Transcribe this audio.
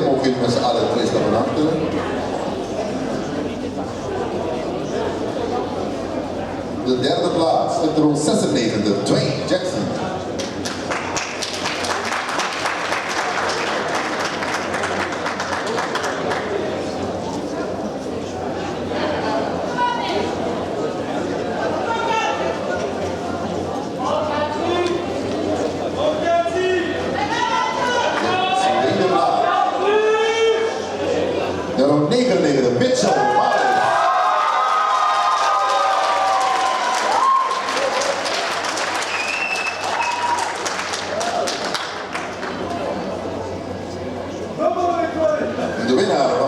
heren, mogen jullie met z'n allen het tweetal bedanken. De derde plaats, met de rol 96, Dwayne Jackson. Nummer 99, Mitchell Wallace. De winnaar